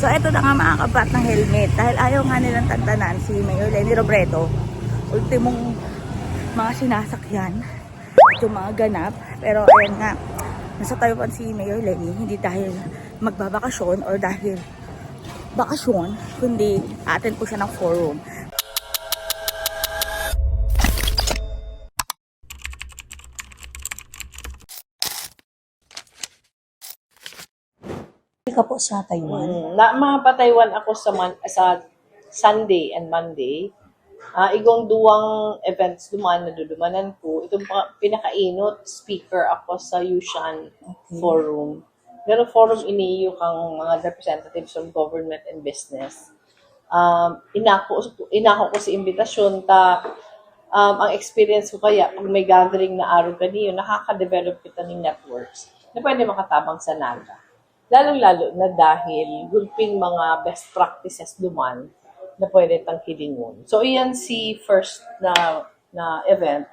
So eto na nga mga kabat ng helmet. Dahil ayaw nga nilang tantanan si Mayor Leni Robredo. Ultimong mga sinasakyan. Yung mga ganap. Pero ayan nga, nasa Taiwan si Mayor Leni. Hindi dahil magbabakasyon or dahil bakasyon, kundi attend po siya ng forum. Ka po sa Taiwan. Mga pa-Taiwan ako sa Sunday and Monday. Igong duwang events na dudumanan ko. Itong pinakainot, speaker ako sa Yushan Forum. Pero forum iniyo kang mga representatives from government and business. Inako ko sa imbitasyon ang experience ko kaya pag may gathering na araw kaniyo, nakaka-develop kita ng networks na pwede makatabang sa Naga. Lalong-lalo na dahil gulping mga best practices duman na pwede tangkilingon. So, iyan si first na event.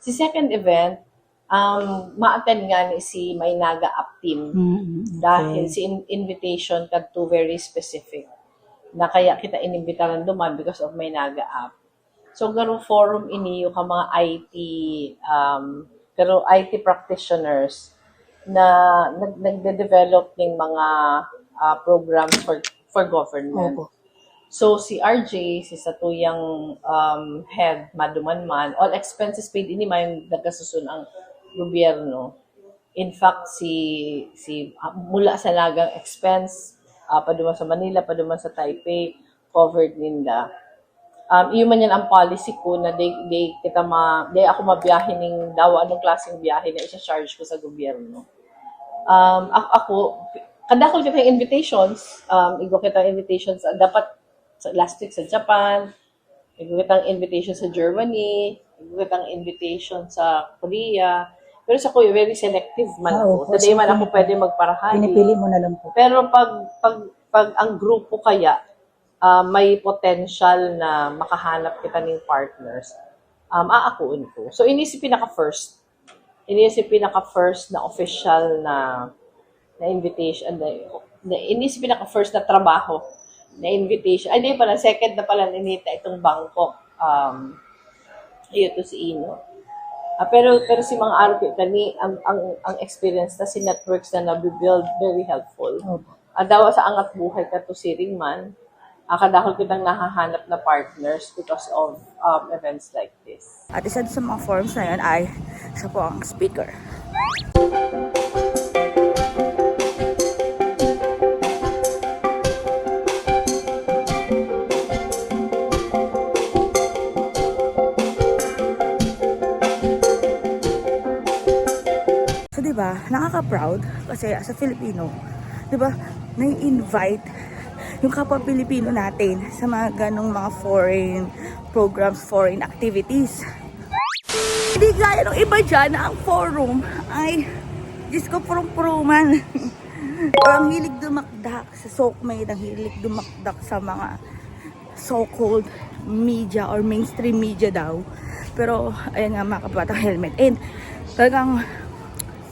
Si second event, ma-attend nga ni si May Naga Up Team dahil si invitation ka to very specific na kaya kita inimbitaran duman because of May Naga Up. So, garo forum iniyo ka mga IT practitioners na nagde-develop ng mga programs for government. Opo. So, si RJ, si Satuyang head, madumanman, all expenses paid ini may nagkasusun ang gobyerno. In fact, mula sa Nagang expense, paduman sa Manila, paduman sa Taipei, covered ninda. Iyon man yan ang policy ko na day ako mabiyahe ng daw anong klaseng biyahe na isa-charge ko sa gobyerno. Ako, kadakol kita yung invitations, igo kita invitations, dapat last week sa Japan, igo kita invitation sa Germany, igo kita invitation sa Korea, pero sa Korea, very selective man ako. Today man ako pwede magparahali. Pinipili mo na lang po. Pero pag ang grupo kaya, may potential na makahanap kita ng partners, aakuin ko. So, inisip pinaka-first na official na invitation, inisip pinaka-first na trabaho, na invitation. Ay, di pala, second na pala ninita itong Bangkok. Ito si Ino. Pero si mga araw kani, ang experience na si networks na nabibuild, very helpful. Daw sa angat buhay ka to si Ringman, kadahol kitang nahahanap na partners because of events like this. At isa sa mga forums na yun ay siya po ang speaker. So diba, nakaka-proud kasi as a Filipino, diba, nai-invite yung kapwa Pilipino natin sa mga ganong mga foreign programs, foreign activities. Hindi gaya ng iba dyan na ang forum ay, Diyos ko, purong-puruman. Ang hilig dumakdak sa SOCMED, ang hilig dumakdak sa mga so-called media or mainstream media daw. Pero, ayan nga mga kabatang helmet. And talagang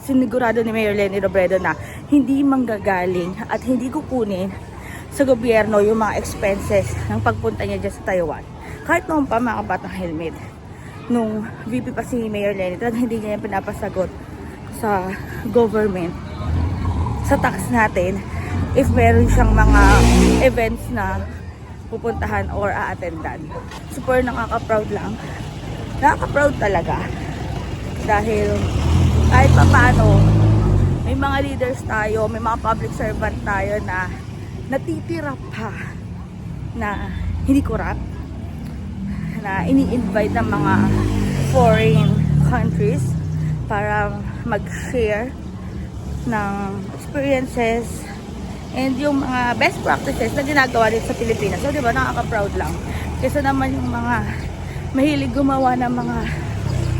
sinigurado ni Mayor Leni Robredo na hindi manggagaling at hindi kukunin sa gobyerno yung mga expenses ng pagpunta niya dyan sa Taiwan. Kahit noon pa mga kabatang helmet, nung VP pa si Mayor Leni, talagang hindi niya yung pinapasagot sa government, sa tax natin, if meron siyang mga events na pupuntahan or a-attendan. Super nakaka-proud lang. Nakaka-proud talaga. Dahil kahit pa paano, may mga leaders tayo, may mga public servant tayo na natitira pa na hindi corrupt, na ini-invite ng mga foreign countries para mag-share ng experiences and yung mga best practices na ginagawa dito sa Pilipinas. So, di ba, nakaka-proud lang. Kesa naman yung mga mahilig gumawa ng mga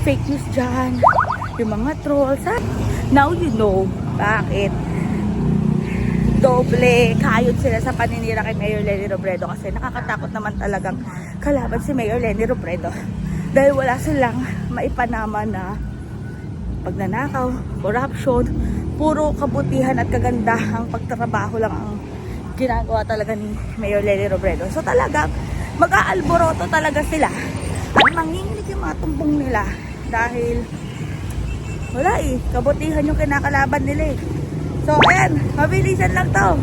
fake news dyan, yung mga trolls. Now you know bakit doble kayod sila sa paninira kay Mayor Leni Robredo, kasi nakakatakot naman talagang kalaban si Mayor Leni Robredo dahil wala silang maipanama na pagnanakaw, corruption, puro kabutihan at kagandahang pagtatrabaho lang ang ginagawa talaga ni Mayor Lely Robredo. So talagang mag-aalboroto talaga sila at manginginig yung mga tumbong nila dahil wala kabutihan yung kinakalaban nila So ayan, mabilisan lang to.